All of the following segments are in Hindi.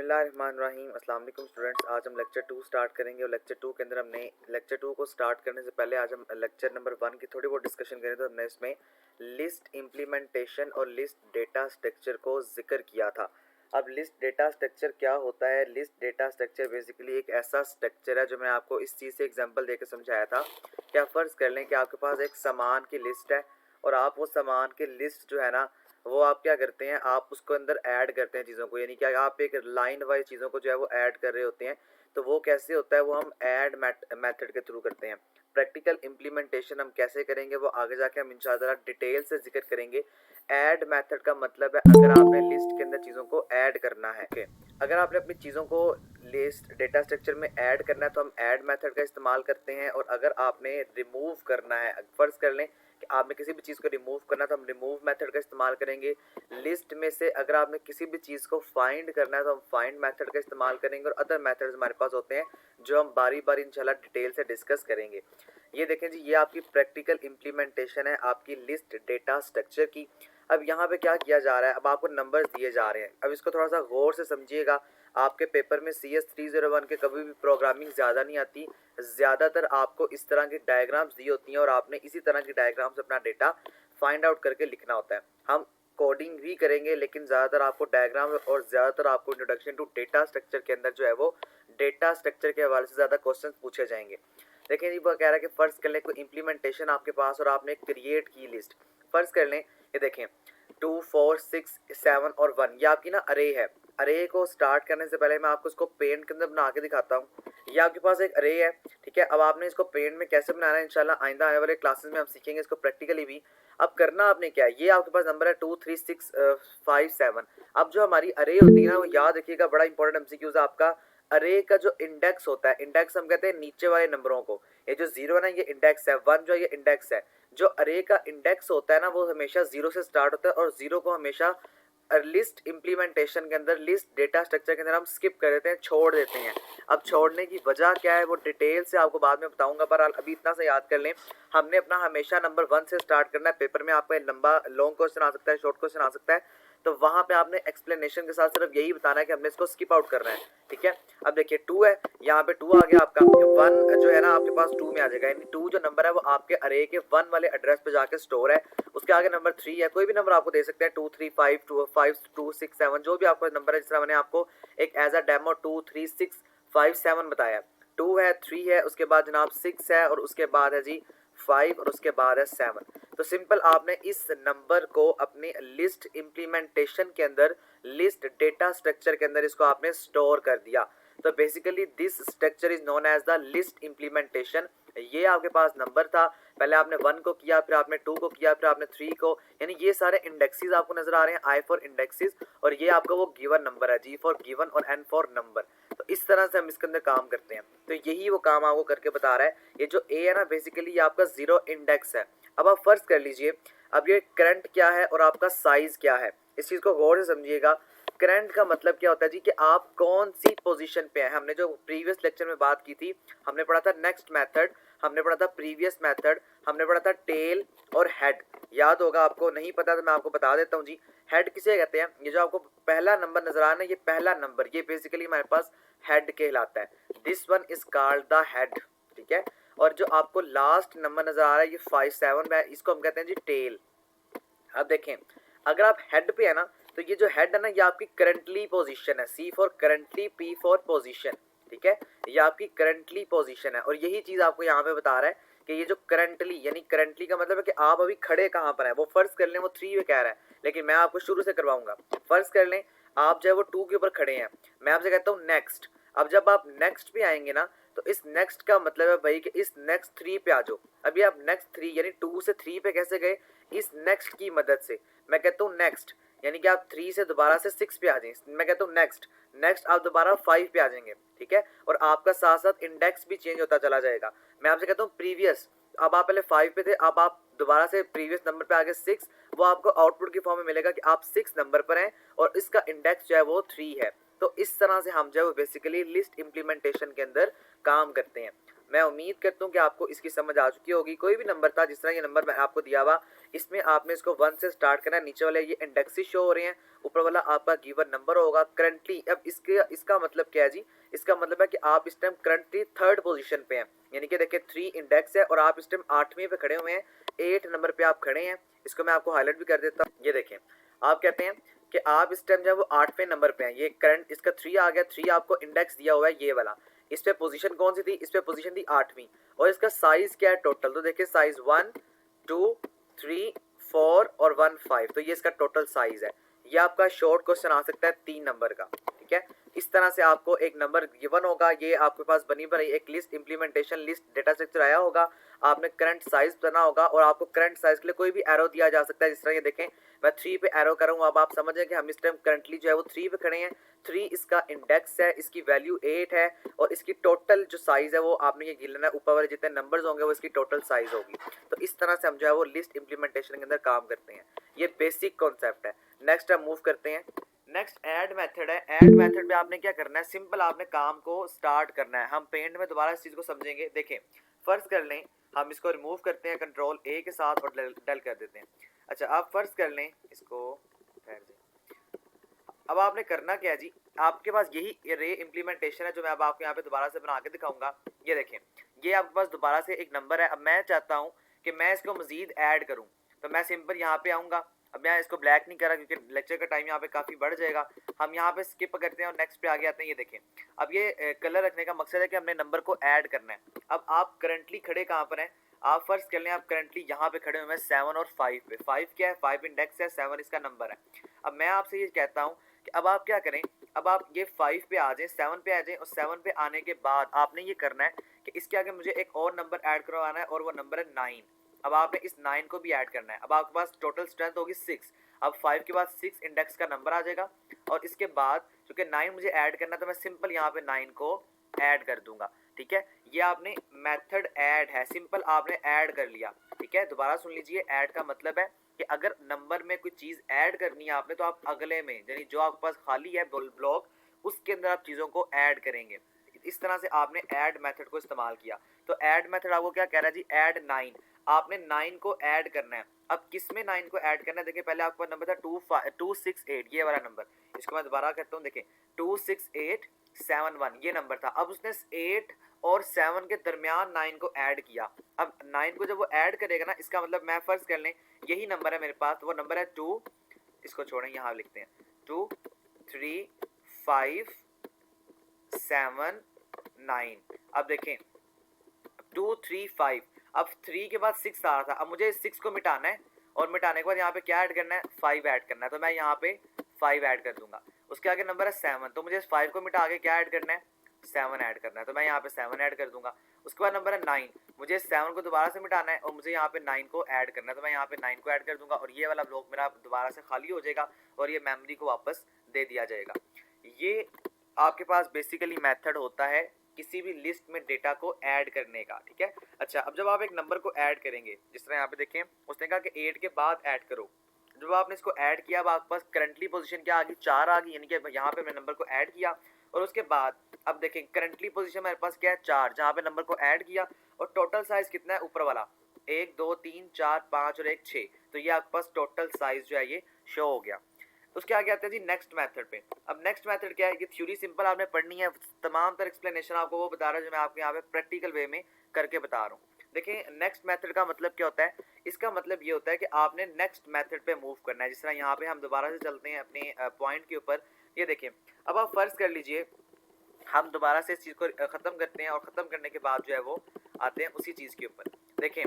बिस्मिल्लाहिर्रहमानिर्रहीम। अस्सलाम वालेकुम स्टूडेंट्स। आज हम लेक्चर 2 स्टार्ट करेंगे और लेक्चर 2 के अंदर हमने लेक्चर 2 को स्टार्ट करने से पहले आज हम लेक्चर नंबर 1 की थोड़ी बहुत डिस्कशन करें। तो हमने इसमें लिस्ट इम्प्लीमेंटेशन और लिस्ट डेटा स्ट्रक्चर को जिक्र किया था। अब लिस्ट डेटा स्ट्रक्चर क्या होता है? लिस्ट डेटा स्ट्रक्चर बेसिकली एक ऐसा स्ट्रक्चर है जो मैं आपको इस चीज़ से एग्जाम्पल देकर समझाया था। क्या फ़र्ज़ कर लें कि आपके पास एक सामान की लिस्ट है और आप वो सामान की लिस्ट जो है ना वो आप क्या करते हैं, आप उसको अंदर ऐड करते हैं चीज़ों को, यानी कि आप एक लाइन वाइज चीज़ों को जो है वो ऐड कर रहे होते हैं। तो वो कैसे होता है, वो हम ऐड मेथड के थ्रू करते हैं। प्रैक्टिकल इम्प्लीमेंटेशन हम कैसे करेंगे वो आगे जाके हम इंशाअल्लाह डिटेल से जिक्र करेंगे। ऐड मेथड का मतलब है अगर आपने लिस्ट के अंदर चीज़ों को ऐड करना है, अगर आपने अपनी चीज़ों को लिस्ट डेटा स्ट्रक्चर में ऐड करना है तो हम ऐड मेथड का इस्तेमाल करते हैं। और अगर आपने रिमूव करना है, फ़र्ज़ कर लें कि आपने किसी भी चीज़ को रिमूव करना है तो हम रिमूव मेथड का इस्तेमाल करेंगे। लिस्ट में से अगर आपने किसी भी चीज़ को फाइंड करना है तो हम फाइंड मेथड का इस्तेमाल करेंगे। और अदर मेथड्स हमारे पास होते हैं जो हम बारी बारी इंशाल्लाह डिटेल से डिस्कस करेंगे। ये देखें जी, ये आपकी प्रैक्टिकल इम्प्लीमेंटेशन है आपकी लिस्ट डेटा स्ट्रक्चर की। अब यहाँ पे क्या किया जा रहा है, अब आपको नंबर्स दिए जा रहे हैं। अब इसको थोड़ा सा गौर से समझिएगा। आपके पेपर में CS301 के कभी भी प्रोग्रामिंग ज़्यादा नहीं आती, ज़्यादातर आपको इस तरह की डायग्राम्स दी होती हैं और आपने इसी तरह की डायग्राम से अपना डेटा फाइंड आउट करके लिखना होता है। हम कोडिंग भी करेंगे लेकिन ज़्यादातर आपको डायग्राम और ज़्यादातर आपको इंट्रोडक्शन टू डेटा स्ट्रक्चर के अंदर जो है वो डेटा स्ट्रक्चर के हवाले से ज़्यादा क्वेश्चन पूछे जाएंगे। देखिए जी, वो कह रहा है कि फ़र्ज़ कर लें कोई इम्प्लीमेंटेशन आपके पास और आपने क्रिएट की लिस्ट। फ़र्ज़ कर लें ये देखें 2, 4, 6, 7 और 1 ये आपकी ना अरे है। अरे को स्टार्ट करने से पहले मैं आपको इसको पेंट के अंदर बना के दिखाता हूँ। ये आपके पास एक अरे है, ठीक है। अब आपने इसको पेंट में कैसे बनाना है इंशाल्लाह आइंदा आने वाले क्लासेस में हम सीखेंगे इसको प्रैक्टिकली भी। अब करना आपने क्या है, ये आपके पास नंबर है 2, 3, 6, 5, 7। अब जो हमारी अरे होती है ना वो याद रखिएगा, बड़ा इंपॉर्टेंट एमसीक्यूज आपका। अरे का जो इंडेक्स होता है, इंडेक्स हम कहते हैं नीचे वाले नंबरों को। ये जो 0 है ना ये इंडेक्स है, 1 जो है ये इंडेक्स है। जो अरे का इंडेक्स होता है ना वो हमेशा 0 से स्टार्ट होता है और 0 को हमेशा लिस्ट इम्प्लीमेंटेशन के अंदर लिस्ट डेटा स्ट्रक्चर के अंदर हम स्किप कर देते हैं, छोड़ देते हैं। अब छोड़ने की वजह क्या है वो डिटेल से आपको बाद में बताऊंगा, पर अभी इतना सा याद कर लें, हमने अपना हमेशा नंबर 1 से स्टार्ट करना है। पेपर में आपका लंबा लॉन्ग क्वेश्चन आ सकता है, शॉर्ट क्वेश्चन आ सकता है, तो वहाँ पे आपने एक्सप्लेनेशन के साथ सिर्फ यही बताना है कि हमने इसको स्किप आउट करना है, ठीक है। अब देखिए 2 है, यहाँ पे 2 आ गया आपका। 1 जो है ना आपके पास 2 में आ जाएगा, यानी 2 जो नंबर है वो आपके अरे के 1 वाले एड्रेस पे जाके स्टोर है। उसके आगे नंबर 3 है, कोई भी नंबर आपको दे सकते हैं, 2, 3, 5, 2, 6, 7 जो भी आपका नंबर है। जिस तरह मैंने आपको एक एज अ डेमो 2, 3, 6, 5, 7 बताया। 2 है, 3 है, उसके बाद जनाब 6 है और उसके बाद है जी 5 और उसके बाद है 7। तो सिंपल आपने इस नंबर को अपनी लिस्ट इम्प्लीमेंटेशन के अंदर लिस्ट डेटा स्ट्रक्चर के अंदर इसको आपने स्टोर कर दिया। तो basically this structure is known as the list implementation. ये आपके पास नंबर था, पहले आपने 1 को किया, फिर आपने 2 को किया, फिर आपने 3 को, यानी ये सारे इंडेक्सेस आपको नजर आ रहे हैं, I फॉर इंडेक्सेस, और ये आपका वो गिवन नंबर है, G फॉर गिवन और N फॉर नंबर। तो इस तरह से हम इसके अंदर काम करते हैं। तो यही वो काम आपको करके बता रहा है। ये जो A है ना बेसिकली ये आपका 0 इंडेक्स है। अब आप फर्ज कर लीजिए, अब ये करंट क्या है और आपका साइज क्या है, इस चीज़ को गौर से समझिएगा। करंट का मतलब क्या होता है जी कि आप कौन सी पोजीशन पे हैं। हमने जो प्रीवियस लेक्चर में बात की थी, हमने पढ़ा था नेक्स्ट मेथड, हमने पढ़ा था प्रीवियस मेथड, हमने पढ़ा था टेल और हेड। याद होगा आपको, नहीं पता तो मैं आपको बता देता हूँ जी। हेड किसे कहते हैं? ये जो आपको पहला नंबर नजर आ रहा है, ये पहला नंबर, ये बेसिकली हमारे पास हेड कहलाता है। This one is called the head, ठीक है। और जो आपको लास्ट नंबर नजर आ रहा है ये 5, 7 में, इसको हम कहते हैं जी टेल। अब देखें, अगर आप हेड पे है ना तो ये जो हेड है ना ये आपकी करंटली पोजीशन है, C for currently, P for position, ठीक है। ये आपकी करंटली पोजीशन है और यही चीज आपको यहाँ पे बता रहा है कि ये जो करंटली, यानी करंटली का मतलब है कि आप अभी खड़े कहाँ पर हैं। वो फर्ज कर लें वो 3 में कह रहा है, लेकिन मैं आपको शुरू से करवाऊंगा। फर्ज कर लें आप जो है वो 2 के ऊपर खड़े हैं, मैं आपसे कहता हूँ नेक्स्ट। अब जब आप नेक्स्ट पे आएंगे ना तो इस नेक्स्ट का मतलब है भाई कि इस नेक्स्ट 3 पे आ जाओ। अभी आप नेक्स्ट 3 यानी 2 से 3 पे कैसे गए? इस नेक्स्ट की मदद से। मैं कहता हूँ नेक्स्ट, यानी कि आप 3 से दोबारा से 6 पे आ जाएं। मैं कहता हूँ नेक्स्ट, नेक्स्ट आप दोबारा 5 पे आ जाएंगे, ठीक है। और आपका साथ साथ इंडेक्स भी चेंज होता चला जाएगा। मैं आपसे कहता हूँ प्रीवियस, अब आप पहले 5 पे थे, अब आप दोबारा से प्रीवियस नंबर पे आगे 6, वो आपको आउटपुट की फॉर्म में मिलेगा कि आप 6 नंबर पर हैं और इसका इंडेक्स जो है वो 3 है। तो इस तरह से हम जो है बेसिकली लिस्ट इम्प्लीमेंटेशन के अंदर काम करते हैं। मैं उम्मीद करता हूँ कि आपको इसकी समझ आ चुकी होगी। कोई भी नंबर था, जिस तरह ये नंबर मैं आपको दिया हुआ, इसमें आपने इसको 1 से स्टार्ट करना है। नीचे वाले ये इंडेक्सेस शो हो रहे हैं, ऊपर वाला आपका गिवन नंबर होगा करंटली। अब इसका मतलब क्या है जी? इसका मतलब है कि आप इस टाइम करंटली थर्ड पोजीशन पे हैं, यानी कि देखिए 3 इंडेक्स है और आप इस टाइम 8वें पे खड़े हुए हैं, 8 नंबर पे आप खड़े हैं। इसको मैं आपको हाईलाइट भी कर देता हूँ। ये देखें, आप कहते हैं कि आप इस टाइम जो है वो 8वें नंबर पे हैं। ये करंट इसका 3 आ गया, 3 आपको इंडेक्स दिया हुआ है ये वाला। इस पे पोजीशन कौन सी थी? इस पे पोजीशन थी 8वीं। और इसका साइज क्या है टोटल? तो देखिए साइज 1 2 3 4 और 1 5, तो ये इसका टोटल साइज है। ये आपका शॉर्ट क्वेश्चन आ सकता है 3 नंबर का, ठीक है। इस तरह से आपको एक नंबर गिवन होगा, ये आपके पास बनी बनाई एक list implementation list data structure आया होगा, आपने करंट साइज बताना होगा और आपको करंट साइज के लिए कोई भी एरो दिया जा सकता है। जिस तरह ये देखें, मैं 3 पे एरो कर रहा हूँ। अब आप समझ कि हम इस टाइम करंटली जो है वो 3 पे खड़े हैं। 3 इसका इंडेक्स है, इसकी वैल्यू 8 है और इसकी टोटल जो साइज है वो आपने ये गिन लेना है, ऊपर वाले जितने नंबर्स होंगे वो इसकी टोटल साइज होगी। तो इस तरह से हम जो है वो लिस्ट इंप्लीमेंटेशन के अंदर काम करते हैं। ये बेसिक कॉन्सेप्ट है। नेक्स्ट हम मूव करते हैं। नेक्स्ट ऐड मेथड है। ऐड मेथड में आपने क्या करना है? सिंपल आपने काम को स्टार्ट करना है। हम पेंट में दोबारा इस चीज को समझेंगे। देखें, फर्स्ट कर लें, हम इसको रिमूव करते हैं कंट्रोल ए के साथ और डल कर देते हैं। अच्छा, आप फर्स्ट कर लें इसको, अब आपने करना क्या है जी? आपके पास यही रे इम्प्लीमेंटेशन है जो मैं अब आपको यहाँ पे दोबारा से बना के दिखाऊंगा। ये देखें, ये आपके पास दोबारा से एक नंबर है। अब मैं चाहता हूँ कि मैं इसको मजीद ऐड करूँ, तो मैं सिंपल यहाँ पे आऊँगा। अब मैं इसको ब्लैक नहीं कर रहा क्योंकि लेक्चर का टाइम यहाँ पे काफ़ी बढ़ जाएगा। हम यहाँ पे स्किप करते हैं और नेक्स्ट पे आगे आते हैं। ये देखें, अब ये कलर रखने का मकसद है कि हमने नंबर को ऐड करना है। अब आप करंटली खड़े कहाँ पर हैं? आप फर्स्ट कर लें, आप करंटली यहाँ पे खड़े हुए हैं 7 और 5 पे। 5 क्या है? 5 इंडेक्स है, 7 इसका नंबर है। अब मैं आपसे ये कहता हूँ कि अब आप क्या करें? अब आप ये 5 पे आ जाएं, 7 पे आ जाएं और 7 पे आने के बाद आपने ये करना है कि इसके आगे मुझे एक और नंबर ऐड करवाना है और वो नंबर है 9। अब आपने इस 9 को भी ऐड करना है। अब आपके पास टोटल स्ट्रेंथ होगी 6। अब 5 के बाद 6 इंडेक्स का नंबर आ जाएगा और इसके बाद चूंकि 9 मुझे ऐड करना है तो मैं सिंपल यहाँ पे 9 को ऐड कर दूंगा, ठीक है। ये आपने मेथड ऐड है, सिंपल आपने ऐड कर लिया, ठीक है। दोबारा सुन लीजिए, ऐड का मतलब है कि अगर नंबर में कोई चीज ऐड करनी है आपने, तो आप अगले में, यानी जो आपके पास खाली है ब्लॉक, उसके अंदर आप चीजों को ऐड करेंगे। इस तरह से आपने ऐड मेथड को इस्तेमाल किया। तो ऐड मेथड आपको क्या कह रहा है जी? ऐड 9, आपने 9 को ऐड करना है। अब किस में 9 को ऐड करना है? देखिए, पहले आपका नंबर था 268, ये वाला नंबर। इसको मैं दोबारा करता हूँ, देखें 26871 ये नंबर था। अब उसने 8 और 7 के दरमियान 9 को ऐड किया। अब 9 को जब वो ऐड करेगा ना, इसका मतलब मैं फर्ज कर लें यही नंबर है मेरे पास, वो नंबर है 2, इसको छोड़ें, यहाँ लिखते हैं 2 3 5 7 9। अब देखें 2 3 5, अब 3 के बाद 6 आ रहा था। अब मुझे 6 को मिटाना है और मिटाने के बाद यहाँ पे क्या ऐड करना है? 5 ऐड करना है। तो मैं यहाँ पे 5 ऐड कर दूंगा। उसके आगे नंबर है 7, तो मुझे 5 को मिटा के क्या ऐड करना है? 7 ऐड करना है। तो मैं यहाँ पे 7 ऐड कर दूंगा। उसके बाद नंबर है 9, मुझे 7 को दोबारा से मिटाना है और मुझे यहाँ पे 9 को ऐड करना है। तो मैं यहाँ पे 9 को ऐड कर दूंगा और ये वाला ब्लॉक मेरा दोबारा से खाली हो जाएगा और ये मेमोरी को वापस दे दिया जाएगा। ये आपके पास बेसिकली मेथड होता है किसी भी लिस्ट में डेटा को ऐड करने का, ठीक है। अच्छा, अब जब आप एक नंबर को ऐड करेंगे, जिस तरह यहाँ पे देखें, उसने कहा कि 8 के बाद ऐड करो। जब आपने इसको ऐड किया, अब आपके पास करंटली पोजीशन क्या आ गई? 4 आ गई, यानी कि यहाँ पे मैं नंबर को ऐड किया और उसके बाद अब देखें करंटली पोजीशन मेरे पास क्या है? 4, जहाँ पे नंबर को ऐड किया और टोटल साइज कितना है? ऊपर वाला 1 2 3 4 5 और 1 6, तो ये आपके पास टोटल साइज जो है ये शो हो गया। उसके आगे आते हैं जी नेक्स्ट मेथड पे। अब नेक्स्ट मेथड क्या है? ये थ्योरी सिंपल आपने पढ़नी है, तमाम तर एक्सप्लेनेशन आपको वो बता रहा है जो मैं आपको यहाँ पे प्रैक्टिकल वे में करके बता रहा हूँ। देखें, नेक्स्ट मेथड का मतलब क्या होता है? इसका मतलब ये होता है कि आपने नेक्स्ट मेथड पे मूव करना है। जिस तरह यहाँ पे हम दोबारा से चलते हैं अपने पॉइंट के ऊपर। ये देखें, अब आप फर्ज कर लीजिए हम दोबारा से इस चीज़ को ख़त्म करते हैं और ख़त्म करने के बाद जो है वो आते हैं उसी चीज़ के ऊपर। देखें,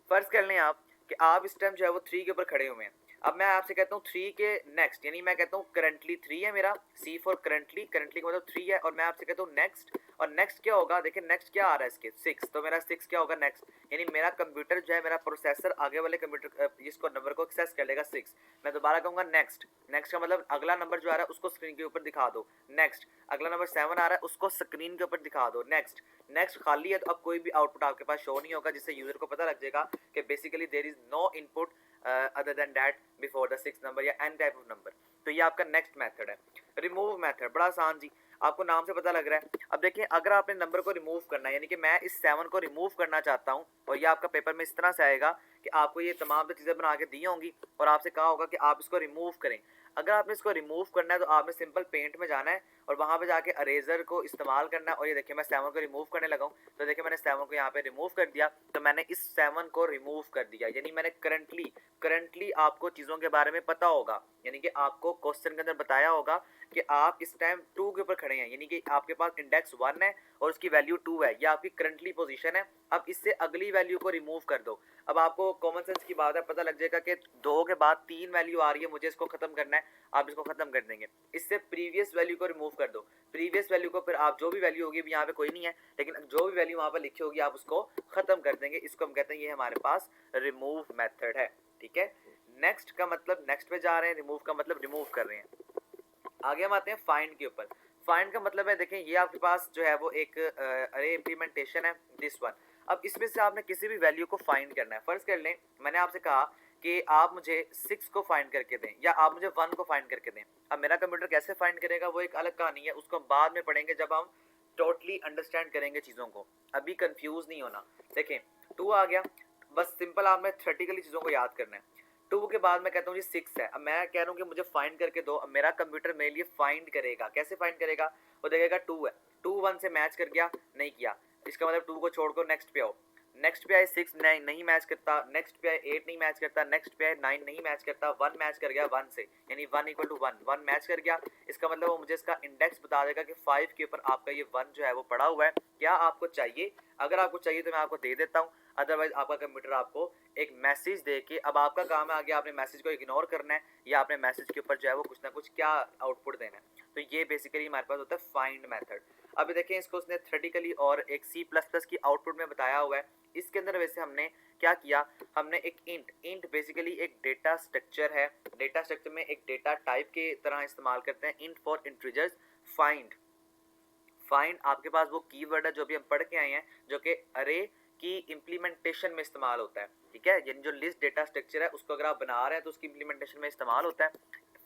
फर्ज कर लें आप कि आप इस टाइम जो है वो 3 के ऊपर खड़े हुए हैं। अब मैं आपसे कहता हूँ 3 के नेक्स्ट, यानी मैं कहता हूँ करंटली 3 है मेरा, C फॉर करंटली, करंटली का मतलब 3 है, और मैं आपसे कहता हूँ नेक्स्ट, और नेक्स्ट क्या होगा? देखिए नेक्स्ट क्या आ रहा है इसके? 6, तो मेरा 6 क्या होगा? नेक्स्ट, यानी मेरा कंप्यूटर जो है, मेरा प्रोसेसर आगे वाले कंप्यूटर इसको नंबर को एक्सेस कर लेगा 6। मैं दोबारा कहूँगा नेक्स्ट, नेक्स्ट का मतलब अगला नंबर जो आ रहा है उसको स्क्रीन के ऊपर दिखा दो। नेक्स्ट, अगला नंबर 7 आ रहा है उसको स्क्रीन के ऊपर दिखा दो। नेक्स्ट, नेक्स्ट खाली है तो अब कोई भी आउटपुट आपके पास शो नहीं होगा, जिससे यूजर को पता लग जाएगा कि basically there is no input other than that before the 6 number या एनी टाइप ऑफ नंबर। तो ये आपका नेक्स्ट मेथड है। रिमूव मेथड बड़ा आसान जी। आपको नाम से पता लग रहा है। अब देखिए अगर आपने नंबर को रिमूव करना है, यानी कि मैं इस 7 को रिमूव करना चाहता हूँ, और ये आपका पेपर में इस तरह से आएगा कि आपको ये तमाम जो चीज़ें बना के दी होंगी और आपसे कहा होगा कि आप इसको रिमूव करें। अगर आपने इसको रिमूव करना है तो आपने सिंपल पेंट में जाना है और वहाँ पे जाके अरेजर को इस्तेमाल करना है। और ये देखिए मैं 7 को रिमूव करने लगा हूँ, तो देखिए मैंने 7 को यहाँ पे रिमूव कर दिया, तो मैंने इस 7 को रिमूव कर दिया, यानी मैंने करंटली आपको चीज़ों के बारे में पता होगा, यानी कि आपको क्वेश्चन के अंदर बताया होगा कि आप इस टाइम 2 के ऊपर खड़े हैं, यानी कि आपके पास इंडेक्स 1 है और उसकी वैल्यू 2 है, ये आपकी करंटली पोजीशन है। अब इससे अगली वैल्यू को रिमूव कर दो। अब आपको कॉमन सेंस की बात है, पता लग जाएगा कि 2 के बाद 3 वैल्यू आ रही है, मुझे इसको खत्म करना है, आप इसको खत्म कर देंगे। इससे प्रीवियस वैल्यू को रिमूव कर दो, प्रीवियस वैल्यू को फिर आप जो भी वैल्यू होगी, यहाँ पे कोई नहीं है, लेकिन जो भी वैल्यू वहाँ पर लिखी होगी आप उसको खत्म कर देंगे। इसको हम कहते हैं ये हमारे पास रिमूव मेथड है, ठीक है। नेक्स्ट का मतलब नेक्स्ट पे जा रहे हैं, रिमूव का मतलब रिमूव कर रहे हैं। आगे हम आते हैं फाइंड के ऊपर। फाइंड का मतलब है, देखें ये आपके पास जो है वो एक अरे इम्प्लीमेंटेशन है, दिस वन। अब इसमें से आपने किसी भी वैल्यू को फाइंड करना है। फर्ज कर लें मैंने आपसे कहा कि आप मुझे 6 को फाइंड करके दें या आप मुझे 1 को फाइंड करके दें। अब मेरा कंप्यूटर कैसे फाइंड करेगा वो एक अलग कहानी है, उसको हम बाद में पढ़ेंगे जब हम टोटली अंडरस्टैंड करेंगे चीज़ों को, अभी कंफ्यूज नहीं होना। देखें 2 आ गया, बस सिंपल आपने थ्योरेटिकली चीज़ों को याद करना है। 2 के बाद मैं कहता हूँ जी 6 है, अब मैं कह रहा हूँ कि मुझे फाइंड करके दो। अब मेरा कंप्यूटर मेरे लिए फाइंड करेगा, कैसे फाइंड करेगा, वो देखेगा 2 है, 2 1 से मैच कर गया, नहीं किया, इसका मतलब 2 को छोड़कर नेक्स्ट पे आओ, नेक्स्ट पे आए 6 नहीं मैच करता, नेक्स्ट पे आए 8 नहीं मैच करता, नेक्स्ट पे आए 9 नहीं मैच करता, 1 मैच कर गया 1 से, यानी 1 इक्वल टू 1 मैच कर गया। इसका मतलब वो मुझे इसका इंडेक्स बता देगा कि 5 के ऊपर आपका ये 1 जो है वो पड़ा हुआ है। क्या आपको चाहिए? अगर आपको चाहिए तो मैं आपको दे देता हूँ, अदरवाइज आपका कंप्यूटर आपको एक मैसेज दे के, अब आपका काम है आगे आपने मैसेज को इग्नोर करना है या आपने मैसेज के ऊपर जो है वो कुछ ना कुछ क्या आउटपुट देना है। तो ये बेसिकली हमारे पास होता है फाइंड मेथड। अब देखें इसको उसने थ्योरेटिकली और एक C++ की आउटपुट में बताया हुआ है। इसके अंदर वैसे हमने क्या किया, हमने एक इंट बेसिकली एक डेटा स्ट्रक्चर है, डेटा स्ट्रक्चर में एक डेटा टाइप के तरह इस्तेमाल करते हैं, इंट फॉर इंटीजर्स। फाइंड आपके पास वो कीवर्ड है जो भी हम पढ़ के आए हैं, जो कि अरे की इम्प्लीमेंटेशन में इस्तेमाल होता है, ठीक है। यानी जो लिस्ट डेटा स्ट्रक्चर है उसको अगर आप बना रहे हैं तो उसकी इम्प्लीमेंटेशन में इस्तेमाल होता है।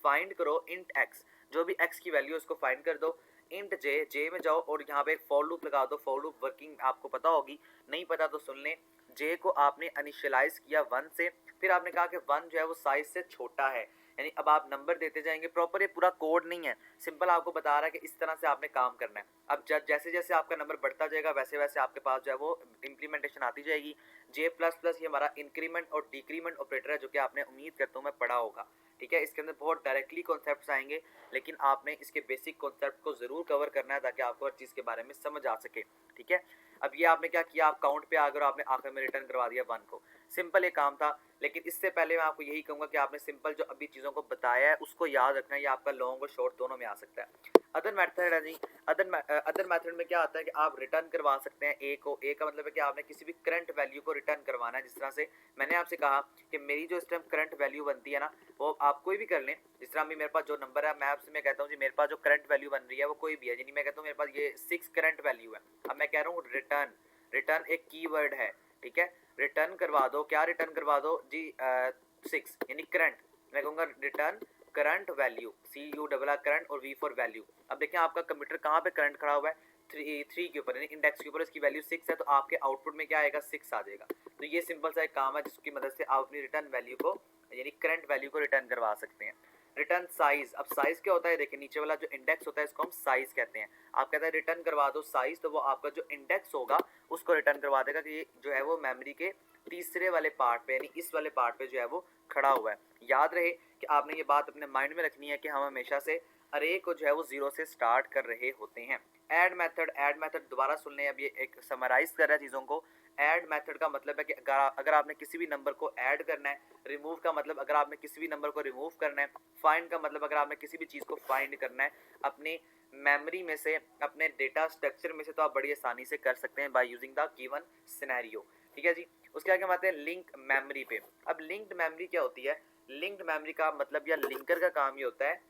फाइंड करो इंट एक्स, जो भी एक्स की वैल्यू उसको फाइंड कर दो। इंट जे में जाओ और यहाँ पे एक फॉर लूप लगा दो। फॉर लूप वर्किंग आपको पता होगी, नहीं पता तो सुन लें। जे को आपने इनिशियलाइज किया 1 से, फिर आपने कहा कि 1 जो है वो साइज से छोटा है, यानी अब आप नंबर देते जाएंगे। प्रॉपर ये पूरा कोड नहीं है, सिंपल आपको बता रहा है कि इस तरह से आपने काम करना है। अब जैसे जैसे आपका नंबर बढ़ता जाएगा वैसे वैसे आपके पास जो है वो इम्प्लीमेंटेशन आती जाएगी। J++ ये हमारा इंक्रीमेंट और डिक्रीमेंट ऑपरेटर है, जो कि आपने उम्मीद करता हूँ मैं पढ़ा होगा, ठीक है। इसके अंदर बहुत डायरेक्टली कॉन्सेप्ट्स आएंगे, लेकिन आपने इसके बेसिक कॉन्सेप्ट को ज़रूर कवर करना है ताकि आपको हर चीज़ के बारे में समझ आ सके, ठीक है। अब ये आपने क्या किया, आप काउंट पे आ गए और आपने आखिर में रिटर्न करवा दिया 1 को। सिंपल ये काम था, लेकिन इससे पहले मैं आपको यही कहूँगा कि आपने सिंपल जो अभी चीज़ों को बताया है उसको याद रखना है। ये आपका लॉन्ग और शॉर्ट दोनों में आ सकता है। अदर मेथड है जी, अदर मेथड में क्या आता है कि आप रिटर्न करवा सकते हैं ए को। ए का मतलब है कि आपने किसी भी करंट वैल्यू को रिटर्न करवाना है। जिस तरह से मैंने आपसे कहा कि मेरी जो इस टाइम करंट वैल्यू बनती है ना, वो आप कोई भी कर लें। जिस तरह अभी मेरे पास जो नंबर है, मैं आपसे मैं कहता हूँ जी मेरे पास जो करंट वैल्यू बन रही है वो कोई भी है, यानी मैं कहता हूँ मेरे पास ये 6 करंट वैल्यू है। अब मैं कह रहा हूँ रिटर्न एक कीवर्ड है, ठीक है। रिटर्न करवा दो, क्या रिटर्न करवा दो जी 6 यानी करंट। मैं कहूँगा return current value, CU current और V फॉर वैल्यू। अब देखें आपका कंप्यूटर कहाँ पे करंट खड़ा हुआ है, 3 के ऊपर, यानी इंडेक्स के ऊपर, इसकी वैल्यू 6 है, तो आपके आउटपुट में क्या आएगा, 6 आ जाएगा। तो ये सिंपल सा एक काम है जिसकी मदद से आप अपनी रिटर्न वैल्यू को यानी करंट वैल्यू को रिटर्न करवा सकते हैं। रिटर्न साइज, अब साइज क्या होता है, देखिए नीचे वाला जो इंडेक्स होता है इसको हम साइज कहते हैं। आप कहते हैं रिटर्न करवा दो साइज, तो वो आपका जो इंडेक्स होगा उसको रिटर्न करवा देगा कि ये जो है वो मेमोरी के तीसरे वाले पार्ट पे, यानी इस वाले पार्ट पे जो है वो खड़ा हुआ है। याद रहे कि आपने ये बात अपने माइंड में रखनी है कि हम हमेशा से अरे को जो है वो 0 से स्टार्ट कर रहे होते हैं। ऐड मेथड दोबारा सुन लें, अब ये एक समराइज कर रहा है चीज़ों को। ऐड मेथड का मतलब है कि अगर आपने किसी भी नंबर को ऐड करना है। रिमूव का मतलब अगर आपने किसी भी नंबर को रिमूव करना है। फाइंड का मतलब अगर आपने किसी भी चीज़ को फाइंड करना है अपने मेमोरी में से, अपने डेटा स्ट्रक्चर में से, तो आप बड़ी आसानी से कर सकते हैं by using the given scenario, ठीक है जी। उसके आगे हम आते हैं लिंक मेमोरी पे। अब लिंक्ड मेमोरी क्या होती है, लिंक्ड मेमोरी का मतलब या लिंकर का काम ये होता है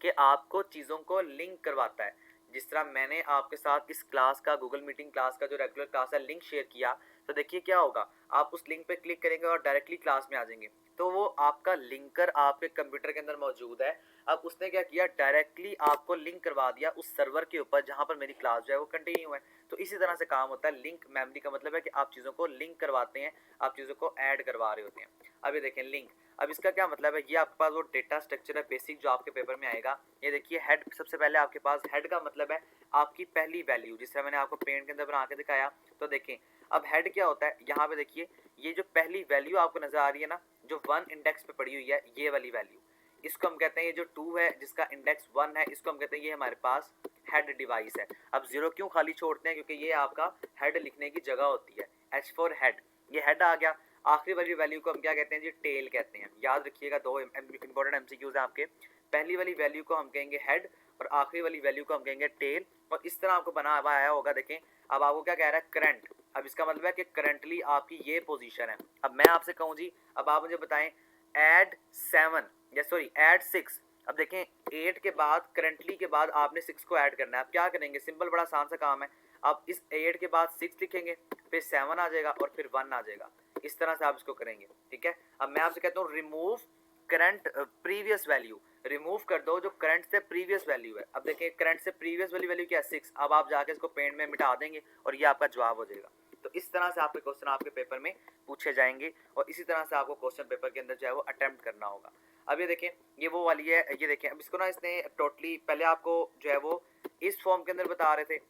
कि आपको चीज़ों को लिंक करवाता है। जिस तरह मैंने आपके साथ इस क्लास का, गूगल मीटिंग क्लास का जो रेगुलर क्लास है, लिंक शेयर किया, तो देखिए क्या होगा, आप उस लिंक पे क्लिक करेंगे और डायरेक्टली क्लास में आ जाएंगे। तो वो आपका लिंकर आपके कंप्यूटर के अंदर मौजूद है। अब उसने क्या किया, डायरेक्टली आपको लिंक करवा दिया उस सर्वर के ऊपर जहाँ पर मेरी क्लास जो है वो कंटिन्यू है। तो इसी तरह से काम होता है। लिंक मेमोरी का मतलब है कि आप चीज़ों को लिंक करवाते हैं, आप चीज़ों को ऐड करवा रहे होते हैं। अब ये देखें लिंक, अब इसका क्या मतलब है, ये आपके पास वो डेटा स्ट्रक्चर है बेसिक जो आपके पेपर में आएगा। ये देखिए हेड, सबसे पहले आपके पास हेड का मतलब है आपकी पहली वैल्यू, जिस तरह मैंने आपको पेंट के अंदर बना के दिखाया। तो देखें अब हेड क्या होता है, यहाँ पे देखिए ये जो पहली वैल्यू आपको नजर आ रही है ना, जो 1 इंडेक्स पे पड़ी हुई है, ये वाली वैल्यू, इसको हम कहते हैं, ये जो 2 है जिसका इंडेक्स 1 है, इसको हम कहते हैं ये हमारे पास हेड डिवाइस है। अब 0 क्यों खाली छोड़ते हैं, क्योंकि ये आपका हेड लिखने की जगह होती है। H फॉर हेड, ये हेड आ गया। आखिरी वाली वैल्यू को हम क्या कहते हैं जी, टेल कहते हैं। याद रखिएगा, दो इंपॉर्टेंट एमसीक्यूज हैं आपके। पहली वाली वैल्यू को हम कहेंगे हेड और आखिरी वाली वैल्यू को हम कहेंगे टेल। और इस तरह आपको बना हुआ आया होगा। देखें अब आपको क्या कह रहा है, करंट। अब इसका मतलब है कि करंटली आपकी ये पोजीशन है। अब मैं आपसे कहूँ जी, अब आप मुझे बताएं ऐड 7 या सॉरी ऐड 6। अब देखें 8 के बाद, करंटली के बाद आपने 6 को ऐड करना है। आप क्या करेंगे, सिंपल बड़ा आसान सा काम है। आप इस 8 के बाद 6 लिखेंगे, फिर 7 आ जाएगा और फिर 1 आ जाएगा। इस तरह से आप इसको करेंगे, ठीक है। अब मैं आपसे कहता हूँ remove current previous value, remove कर दो जो करंट से प्रीवियस वैल्यू है। अब देखिए करंट से प्रीवियस वाली वैल्यू क्या है, 6। अब आप जाके इसको पेंट में मिटा देंगे और ये आपका जवाब हो जाएगा। तो इस तरह से आपके क्वेश्चन आपके पेपर में पूछे जाएंगे और इसी तरह से आपको क्वेश्चन पेपर के अंदर जो है वो अटेम्प्ट करना होगा। अब ये देखें ये वो वाली है, ये देखें अब इसको ना इसने टोटली पहले आपको जो है वो इस फॉर्म के अंदर बता रहे थे,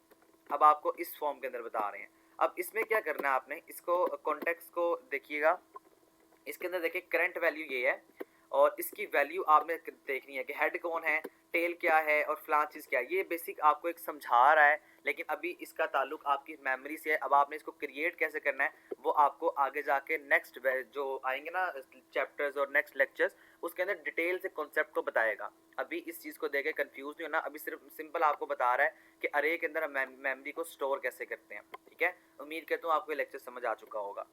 अब आपको इस फॉर्म के अंदर बता रहे हैं। अब इसमें क्या करना है आपने, इसको कॉन्टेक्स्ट को देखिएगा। इसके अंदर देखिए करंट वैल्यू ये है और इसकी वैल्यू आपने देखनी है कि हेड कौन है, टेल क्या है और फलां चीज़ क्या है। ये बेसिक आपको एक समझा रहा है, लेकिन अभी इसका ताल्लुक आपकी मेमोरी से है। अब आपने इसको क्रिएट कैसे करना है वो आपको आगे जाके नेक्स्ट जो आएंगे ना चैप्टर्स और नेक्स्ट लेक्चर्स, उसके अंदर डिटेल से कॉन्सेप्ट को बताएगा। अभी इस चीज़ को देखे कंफ्यूज नहीं होना, अभी सिर्फ सिंपल आपको बता रहा है कि अरे के अंदर हम मेमोरी को स्टोर कैसे करते हैं, ठीक है। उम्मीद करता हूँ आपको ये लेक्चर समझ आ चुका होगा।